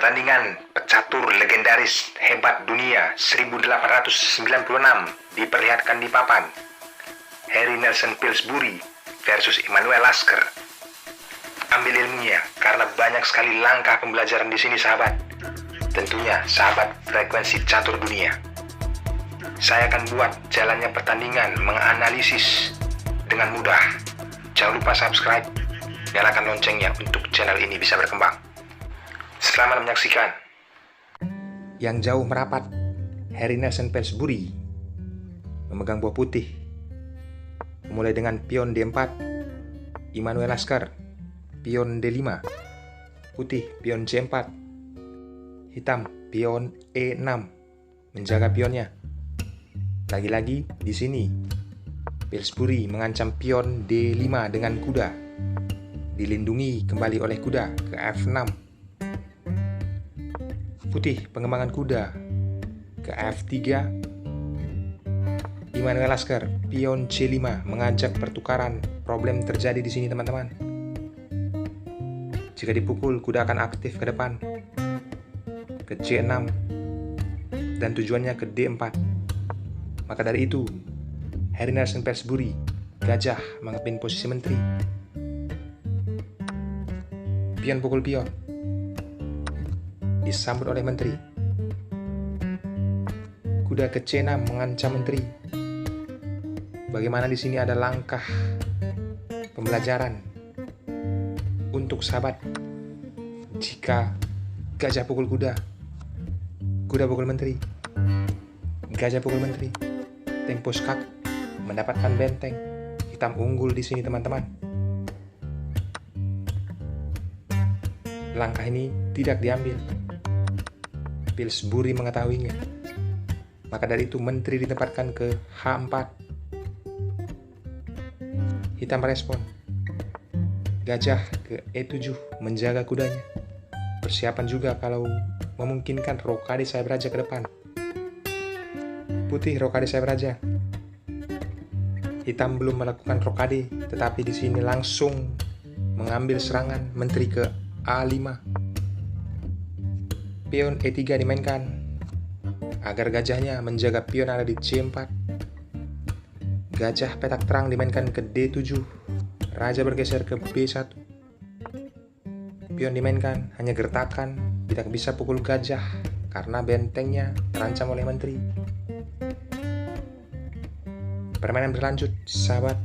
Pertandingan pecatur legendaris hebat dunia 1896 diperlihatkan di papan. Harry Nelson Pillsbury versus Emanuel Lasker. Ambil ilmunya karena banyak sekali langkah pembelajaran di sini, sahabat. Tentunya sahabat frekuensi catur dunia. Saya akan buat jalannya pertandingan menganalisis dengan mudah. Jangan lupa subscribe, nyalakan loncengnya untuk channel ini bisa berkembang. Selamat menyaksikan. Yang jauh merapat, Harry Nelson Pillsbury memegang buah putih. Mulai dengan pion D4, Emanuel Lasker, pion D5, putih pion C4, hitam pion E6, menjaga pionnya. Lagi-lagi di sini, Pillsbury mengancam pion D5 dengan kuda, dilindungi kembali oleh kuda ke F6. Putih pengembangan kuda ke F3. Emanuel Lasker pion C5 mengajak pertukaran. Problem terjadi di sini, teman-teman. Jika dipukul, kuda akan aktif ke depan ke C6 dan tujuannya ke D4. Maka dari itu, Harry Nelson Pillsbury gajah mengambil posisi menteri. Pion pukul pion disambut oleh menteri. Kuda ke C6 mengancam menteri. Bagaimana di sini ada langkah pembelajaran untuk sahabat. Jika gajah pukul kuda, kuda pukul menteri, gajah pukul menteri, tempo skak mendapatkan benteng. Hitam unggul di sini, teman-teman. Langkah ini tidak diambil. Pillsbury mengetahuinya. Maka dari itu menteri ditempatkan ke H4. Hitam merespon. Gajah ke E7 menjaga kudanya. Persiapan juga kalau memungkinkan rokade sayap raja ke depan. Putih rokade sayap raja. Hitam belum melakukan rokade, tetapi di sini langsung mengambil serangan menteri ke A5. Pion E3 dimainkan agar gajahnya menjaga pion ada di C4. Gajah petak terang dimainkan ke D7. Raja bergeser ke B1. Pion dimainkan hanya gertakan, tidak bisa pukul gajah karena bentengnya terancam oleh menteri. Permainan berlanjut, sahabat.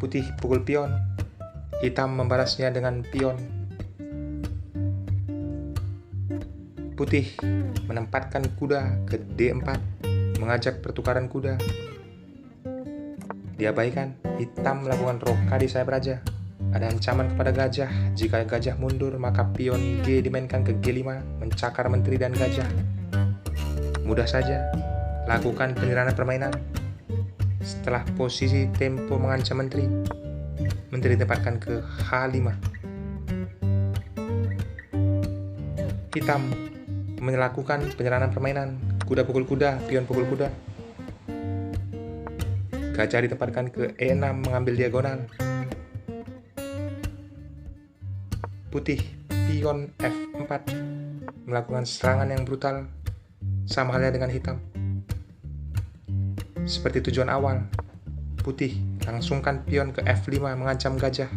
Putih pukul pion, hitam membalasnya dengan pion. Putih menempatkan kuda ke D4, mengajak pertukaran kuda. Diabaikan, hitam melakukan rokade sayap raja. Ada ancaman kepada gajah. Jika gajah mundur, maka pion G dimainkan ke G5, mencakar menteri dan gajah. Mudah saja, lakukan penyerahan permainan. Setelah posisi tempo mengancam menteri, menteri ditempatkan ke H5. Hitam melakukan penyerahan permainan. Kuda pukul kuda, pion pukul kuda. Gajah ditempatkan ke E6 mengambil diagonal. Putih pion F4 melakukan serangan yang brutal, sama halnya dengan hitam. Seperti tujuan awal, putih langsungkan pion ke F5 mengancam gajah.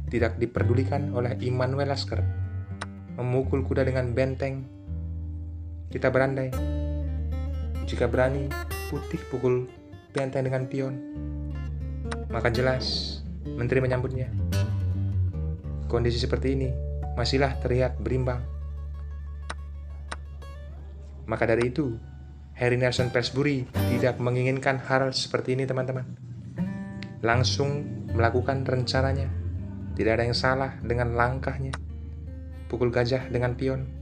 Tidak diperdulikan oleh Emanuel Lasker. Memukul kuda dengan benteng. Kita berandai. Jika berani, putih pukul benteng dengan pion. Maka jelas, menteri menyambutnya. Kondisi seperti ini masihlah terlihat berimbang. Maka dari itu, Harry Nelson Pillsbury tidak menginginkan hal seperti ini, teman-teman. Langsung melakukan rencananya. Tidak ada yang salah dengan langkahnya. Pukul gajah dengan pion.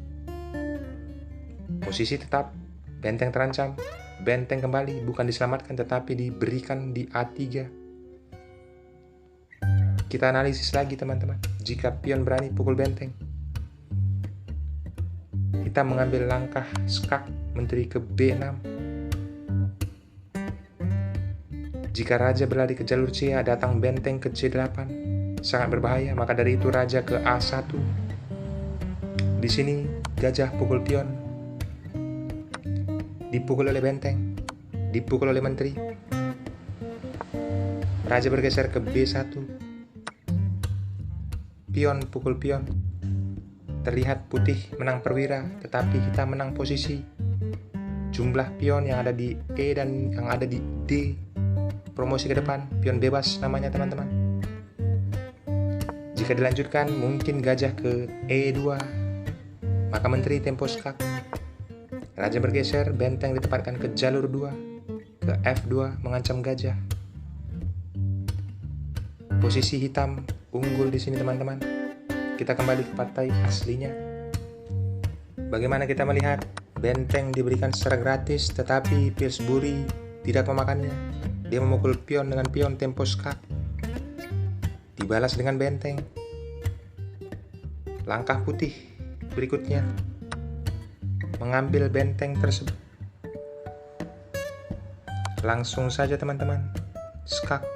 Posisi tetap, benteng terancam, benteng kembali, bukan diselamatkan tetapi diberikan di A3. Kita analisis lagi, teman-teman. Jika pion berani pukul benteng, kita mengambil langkah skak menteri ke B6. Jika raja berlari ke jalur C, datang benteng ke C8, sangat berbahaya. Maka dari itu raja ke A1. Di sini gajah pukul pion, dipukul oleh benteng, dipukul oleh menteri. Raja bergeser ke B1. Pion pukul pion. Terlihat putih menang perwira, tetapi hitam menang posisi. Jumlah pion yang ada di E dan yang ada di D promosi ke depan, pion bebas namanya teman-teman. Jika dilanjutkan mungkin gajah ke E2, maka menteri tempo skak. Raja bergeser, benteng ditempatkan ke jalur 2, ke F2 mengancam gajah. Posisi hitam unggul di sini teman-teman. Kita kembali ke partai aslinya. Bagaimana kita melihat benteng diberikan secara gratis, tetapi Pillsbury tidak memakannya. Dia memukul pion dengan pion tempo skak. Dibalas dengan benteng. Langkah putih berikutnya mengambil benteng tersebut. Langsung saja teman-teman, skak.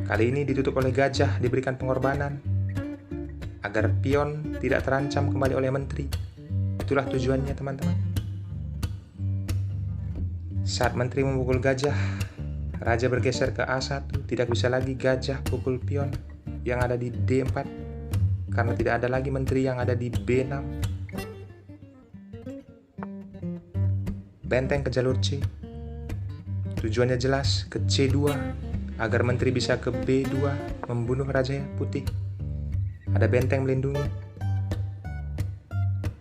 Kali ini ditutup oleh gajah, diberikan pengorbanan agar pion tidak terancam kembali oleh menteri. Itulah tujuannya teman-teman. Saat menteri memukul gajah, raja bergeser ke A1. Tidak bisa lagi gajah pukul pion yang ada di D4 karena tidak ada lagi menteri yang ada di B6. Benteng ke jalur C. Tujuannya jelas, ke C2 agar menteri bisa ke B2 membunuh raja putih. Ada benteng melindungi.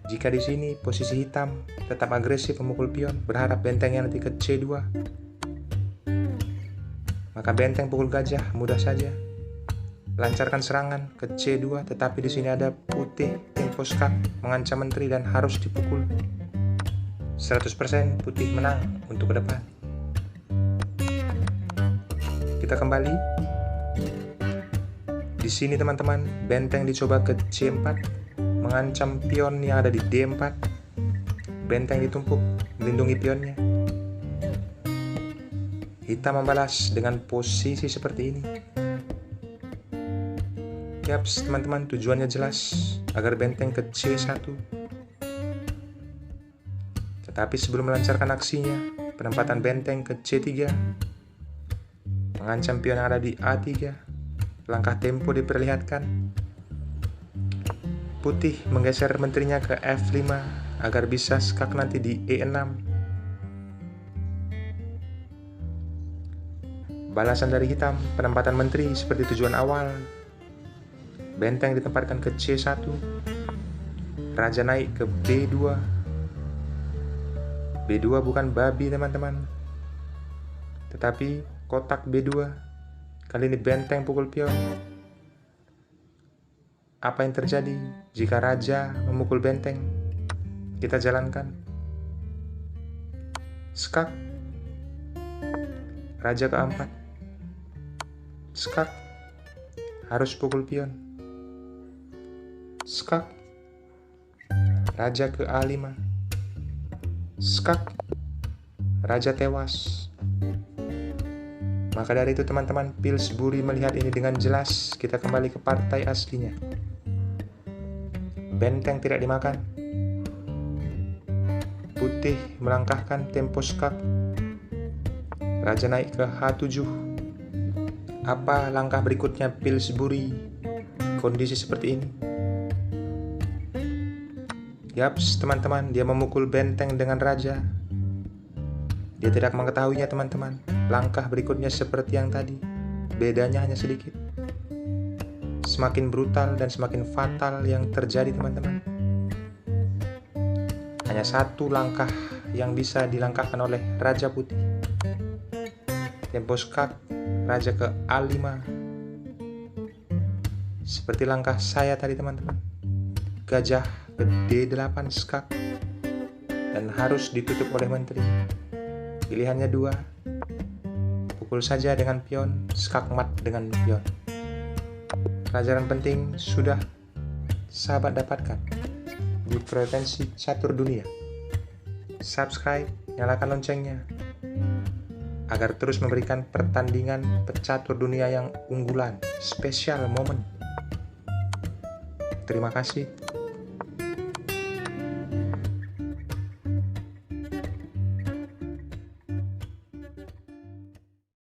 Jika di sini posisi hitam tetap agresif memukul pion, berharap bentengnya nanti ke C2, maka benteng pukul gajah mudah saja. Lancarkan serangan ke C2, tetapi di sini ada putih tempo skak mengancam menteri dan harus dipukul. 100% putih menang untuk ke depan. Kita kembali. Di sini teman-teman, benteng dicoba ke C4 mengancam pion yang ada di D4. Benteng ditumpuk melindungi pionnya. Hitam membalas dengan posisi seperti ini. Yaps, teman-teman, tujuannya jelas agar benteng ke C1. Tetapi sebelum melancarkan aksinya, penempatan benteng ke C3 mengancam pion yang ada di A3. Langkah tempo diperlihatkan. Putih menggeser menterinya ke F5 agar bisa skak nanti di E6. Balasan dari hitam, penempatan menteri seperti tujuan awal. Benteng ditempatkan ke C1. Raja naik ke B2. B2 bukan babi teman-teman, tetapi kotak B2. Kali ini benteng pukul pion. Apa yang terjadi jika raja memukul benteng? Kita jalankan. Skak. Raja ke-4. Skak. Harus pukul pion. Skak. Raja ke A5. Skak. Raja tewas. Maka dari itu teman-teman, Pillsbury melihat ini dengan jelas. Kita kembali ke partai aslinya. Benteng tidak dimakan. Putih melangkahkan tempo skak. Raja naik ke H7. Apa langkah berikutnya Pillsbury? Kondisi seperti ini. Yaps, teman-teman, dia memukul benteng dengan raja. Dia tidak mengetahuinya teman-teman. Langkah berikutnya seperti yang tadi. Bedanya hanya sedikit. Semakin brutal dan semakin fatal yang terjadi teman-teman. Hanya satu langkah yang bisa dilangkahkan oleh Raja Putih. Tempo skak, Raja ke A5. Seperti langkah saya tadi teman-teman. Gajah ke D8 skak. Dan harus ditutup oleh menteri. Pilihannya dua. Pukul saja dengan pion, skak mat dengan pion. Pelajaran penting sudah sahabat dapatkan di Prevensi Catur Dunia. Subscribe, nyalakan loncengnya agar terus memberikan pertandingan pecatur dunia yang unggulan, spesial momen. Terima kasih.